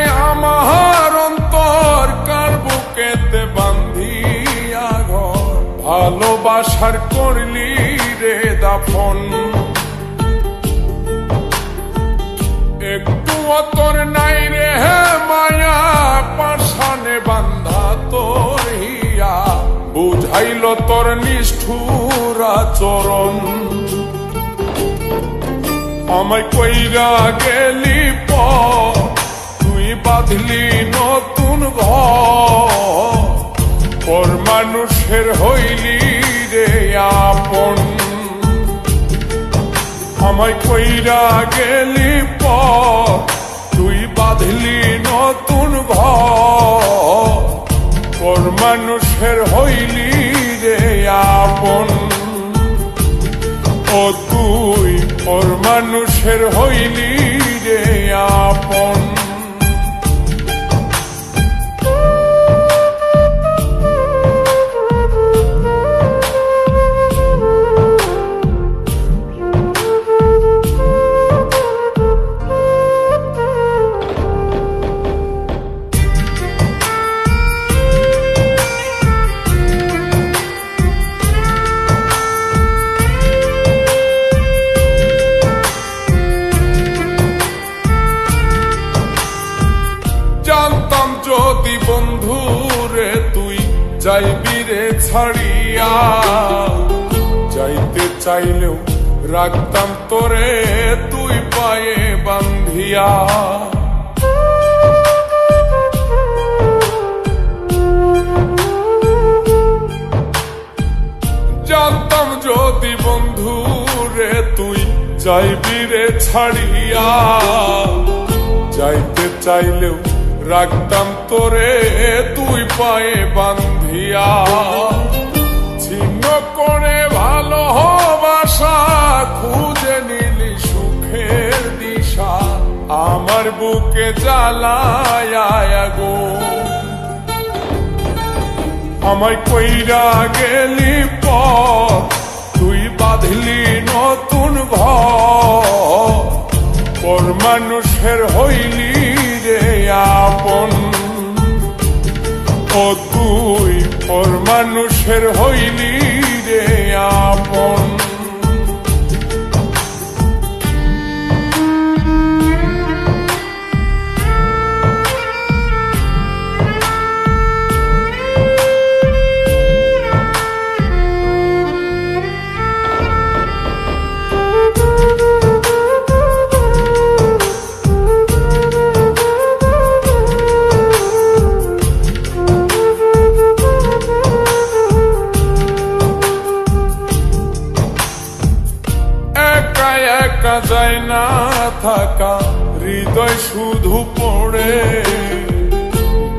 দিয়ায় আমার অন্তর কার বুকেতে বান্ধিয়া ঘর, ভালোবাসার করলি রে দাফন। একটু তোর নাই রে মায়া, পাশানে বান্ধা তোর হিয়া, বুঝাইল তোর নিষ্ঠুর আচরণ। আমায় কইরা গেলি পর, তুই বাঁধলি নতুন ঘর, পর মানুষের হইলি রে আপন। আমায় কইরা গেলি পর, তুই বাঁধলি নতুন ঘর, পর মানুষের হইলি রে আপন। ও তুই পর মানুষের হইলি রে আপন। জানতাম যদি বন্ধু রে তুই যাইবি রে ছাড়িয়া, যাইতে চাইলেও রাখতাম তোরে তুই পায়ে বান্ধিয়া। জানতাম যদি বন্ধু রে তুই যাইবি রে ছাড়িয়া, যাইতে চাইলেও রাখতাম তোরে তুই পায়ে বান্ধিয়া। ছিন্ন করে ভালোবাসা খুঁজে নিলি সুখের দিশা, আমার বুকে জ্বালায় গো। আমায় কইরা গেলি পর, তুই বাঁধলি নতুন ঘর, পর মানুষের হইলি রে আপন। ও তুই পর মানুষের হইলি রে আপন। একা যায় না থাকা, হৃদয় শুধু পড়ে,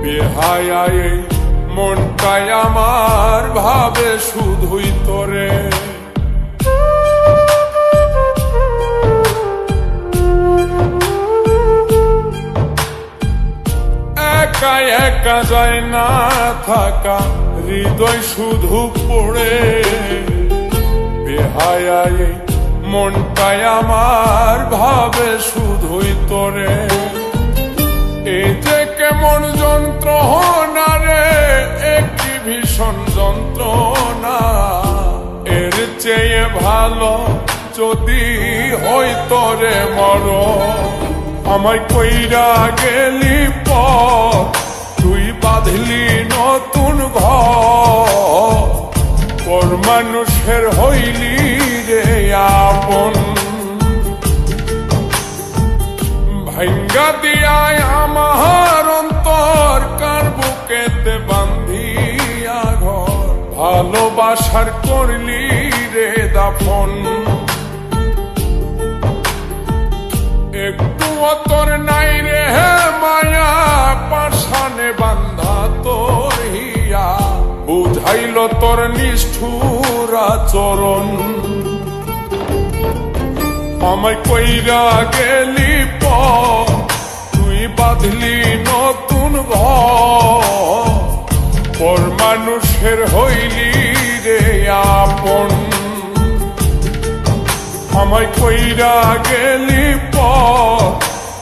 বেহায়ায় মনটাই আমার ভাবে শুধুই তোরে। একা একা যায় না থাকা, হৃদয় শুধু পড়ে, বেহায়ায় মনটাই আমার ভাবে শুধুই তোরে। এই যে কেমন যন্ত্রণা রে, একটি ভীষণ যন্ত্রণা, এর চেয়ে ভালো যদি হইতো রে মরণ। আমায় কইরা গেলি পর, তুই বাঁধলি নতুন ঘর, পর মানুষের হইলি রে আপন। ভাঙ্গা দিয়ায় আমার অন্তর কার বুকেতে বান্ধিয়া ঘর, ভালোবাসার করলি রে দাফন। একটু তোর নাই রে মায়া, পাশানে বান্ধা তোর হিয়া, বুঝাইল তোর নিষ্ঠুর আচরণ। আমায় কইরা গেলি পর, তুই বাঁধলি নতুন ঘর, পর মানুষের হইলি রে আপন। আমায় কইরা গেলি পর,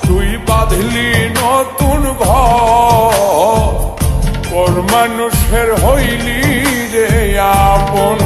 তুই বাঁধলি নতুন ঘর পর মানুষের হইলি রে আপন